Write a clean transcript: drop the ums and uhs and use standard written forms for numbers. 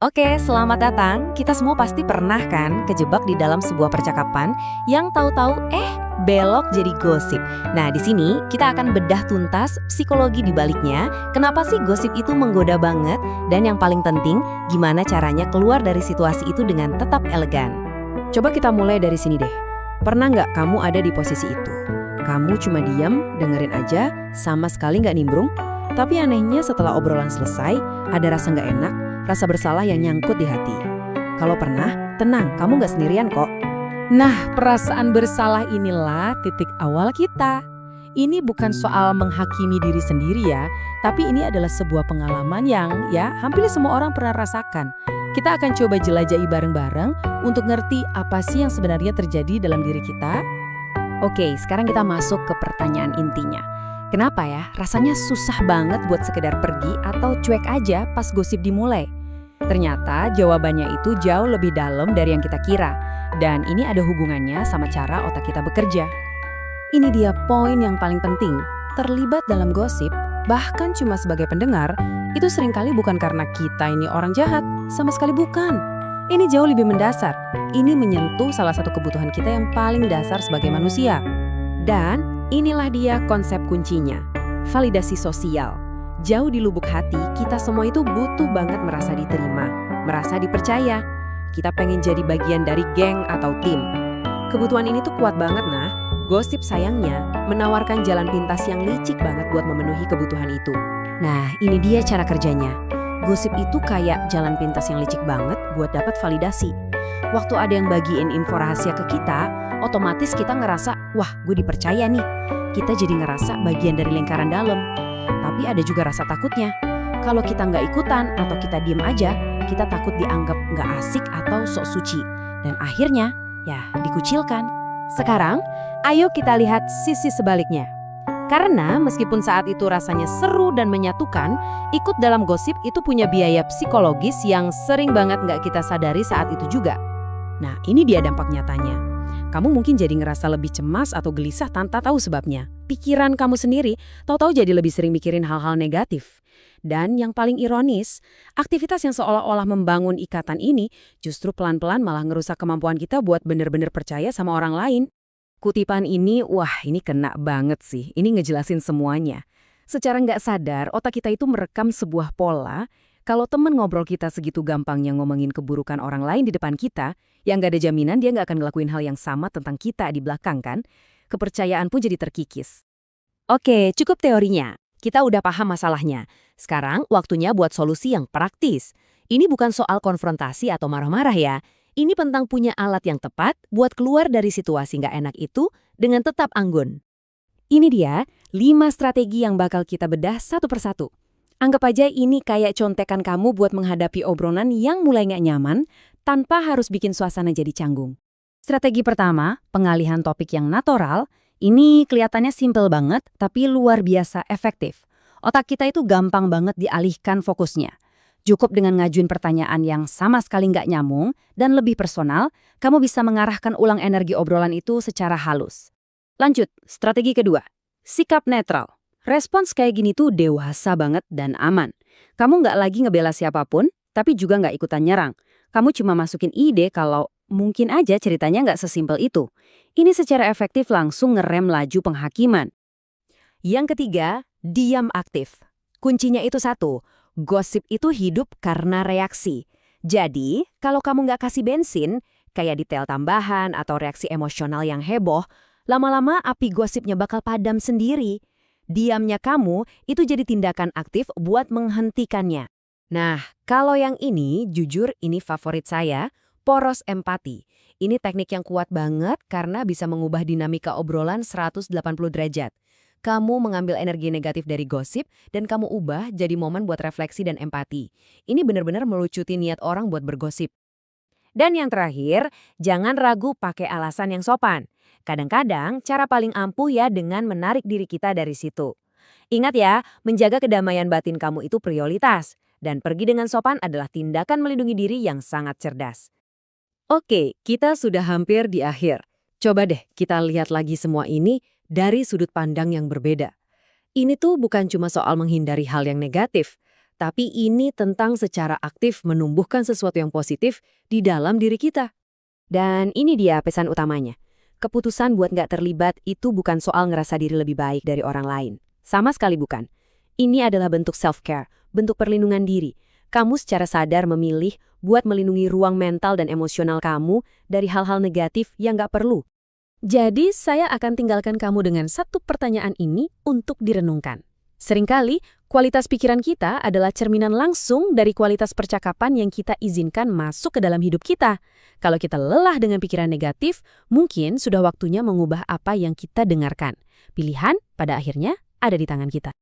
Oke, selamat datang. Kita semua pasti pernah kan kejebak di dalam sebuah percakapan yang tahu-tahu belok jadi gosip. Nah, di sini kita akan bedah tuntas psikologi di baliknya. Kenapa sih gosip itu menggoda banget? Dan yang paling penting, gimana caranya keluar dari situasi itu dengan tetap elegan. Coba kita mulai dari sini deh. Pernah nggak kamu ada di posisi itu? Kamu cuma diam, dengerin aja, sama sekali nggak nimbrung. Tapi anehnya setelah obrolan selesai, ada rasa nggak enak, rasa bersalah yang nyangkut di hati. Kalau pernah, tenang, kamu nggak sendirian kok. Nah, perasaan bersalah inilah titik awal kita. Ini bukan soal menghakimi diri sendiri ya, tapi ini adalah sebuah pengalaman yang hampir semua orang pernah rasakan. Kita akan coba jelajahi bareng-bareng untuk ngerti apa sih yang sebenarnya terjadi dalam diri kita. Oke, sekarang kita masuk ke pertanyaan intinya. Kenapa ya rasanya susah banget buat sekedar pergi atau cuek aja pas gosip dimulai? Ternyata jawabannya itu jauh lebih dalam dari yang kita kira. Dan ini ada hubungannya sama cara otak kita bekerja. Ini dia poin yang paling penting. Terlibat dalam gosip, bahkan cuma sebagai pendengar, itu seringkali bukan karena kita ini orang jahat. Sama sekali bukan. Ini jauh lebih mendasar. Ini menyentuh salah satu kebutuhan kita yang paling dasar sebagai manusia. Dan inilah dia konsep kuncinya, validasi sosial. Jauh di lubuk hati, kita semua itu butuh banget merasa diterima, merasa dipercaya. Kita pengen jadi bagian dari geng atau tim. Kebutuhan ini tuh kuat banget nah. Gosip sayangnya menawarkan jalan pintas yang licik banget buat memenuhi kebutuhan itu. Nah, ini dia cara kerjanya. Gosip itu kayak jalan pintas yang licik banget buat dapat validasi. Waktu ada yang bagiin info rahasia ke kita, otomatis kita ngerasa, wah gue dipercaya nih. Kita jadi ngerasa bagian dari lingkaran dalam. Tapi ada juga rasa takutnya. Kalau kita nggak ikutan atau kita diem aja, kita takut dianggap nggak asik atau sok suci. Dan akhirnya, dikucilkan. Sekarang, ayo kita lihat sisi sebaliknya. Karena meskipun saat itu rasanya seru dan menyatukan, ikut dalam gosip itu punya biaya psikologis yang sering banget nggak kita sadari saat itu juga. Nah, ini dia dampak nyatanya. Kamu mungkin jadi ngerasa lebih cemas atau gelisah tanpa tahu sebabnya. Pikiran kamu sendiri tahu-tahu jadi lebih sering mikirin hal-hal negatif. Dan yang paling ironis, aktivitas yang seolah-olah membangun ikatan ini justru pelan-pelan malah ngerusak kemampuan kita buat bener-bener percaya sama orang lain. Kutipan ini, ini kena banget sih. Ini ngejelasin semuanya. Secara nggak sadar, otak kita itu merekam sebuah pola. Kalau temen ngobrol kita segitu gampangnya ngomongin keburukan orang lain di depan kita, yang nggak ada jaminan dia nggak akan ngelakuin hal yang sama tentang kita di belakang kan? Kepercayaan pun jadi terkikis. Oke, cukup teorinya. Kita udah paham masalahnya. Sekarang waktunya buat solusi yang praktis. Ini bukan soal konfrontasi atau marah-marah ya. Ini tentang punya alat yang tepat buat keluar dari situasi nggak enak itu dengan tetap anggun. Ini dia 5 strategi yang bakal kita bedah satu persatu. Anggap aja ini kayak contekan kamu buat menghadapi obrolan yang mulai nggak nyaman tanpa harus bikin suasana jadi canggung. Strategi pertama, pengalihan topik yang natural. Ini kelihatannya simpel banget, tapi luar biasa efektif. Otak kita itu gampang banget dialihkan fokusnya. Cukup dengan ngajuin pertanyaan yang sama sekali nggak nyambung dan lebih personal, kamu bisa mengarahkan ulang energi obrolan itu secara halus. Lanjut, strategi kedua. Sikap netral. Respons kayak gini tuh dewasa banget dan aman. Kamu nggak lagi ngebela siapapun, tapi juga nggak ikutan nyerang. Kamu cuma masukin ide kalau mungkin aja ceritanya nggak sesimpel itu. Ini secara efektif langsung ngerem laju penghakiman. Yang ketiga, diam aktif. Kuncinya itu satu, gosip itu hidup karena reaksi. Jadi, kalau kamu nggak kasih bensin, kayak detail tambahan atau reaksi emosional yang heboh, lama-lama api gosipnya bakal padam sendiri. Diamnya kamu itu jadi tindakan aktif buat menghentikannya. Nah, kalau yang ini, jujur ini favorit saya, poros empati. Ini teknik yang kuat banget karena bisa mengubah dinamika obrolan 180 derajat. Kamu mengambil energi negatif dari gosip dan kamu ubah jadi momen buat refleksi dan empati. Ini benar-benar melucuti niat orang buat bergosip. Dan yang terakhir, jangan ragu pakai alasan yang sopan. Kadang-kadang cara paling ampuh ya dengan menarik diri kita dari situ. Ingat ya, menjaga kedamaian batin kamu itu prioritas. Dan pergi dengan sopan adalah tindakan melindungi diri yang sangat cerdas. Oke, kita sudah hampir di akhir. Coba deh kita lihat lagi semua ini dari sudut pandang yang berbeda. Ini tuh bukan cuma soal menghindari hal yang negatif, tapi ini tentang secara aktif menumbuhkan sesuatu yang positif di dalam diri kita. Dan ini dia pesan utamanya. Keputusan buat nggak terlibat itu bukan soal ngerasa diri lebih baik dari orang lain. Sama sekali bukan. Ini adalah bentuk self-care, bentuk perlindungan diri. Kamu secara sadar memilih buat melindungi ruang mental dan emosional kamu dari hal-hal negatif yang nggak perlu. Jadi, saya akan tinggalkan kamu dengan satu pertanyaan ini untuk direnungkan. Seringkali, kualitas pikiran kita adalah cerminan langsung dari kualitas percakapan yang kita izinkan masuk ke dalam hidup kita. Kalau kita lelah dengan pikiran negatif, mungkin sudah waktunya mengubah apa yang kita dengarkan. Pilihan pada akhirnya ada di tangan kita.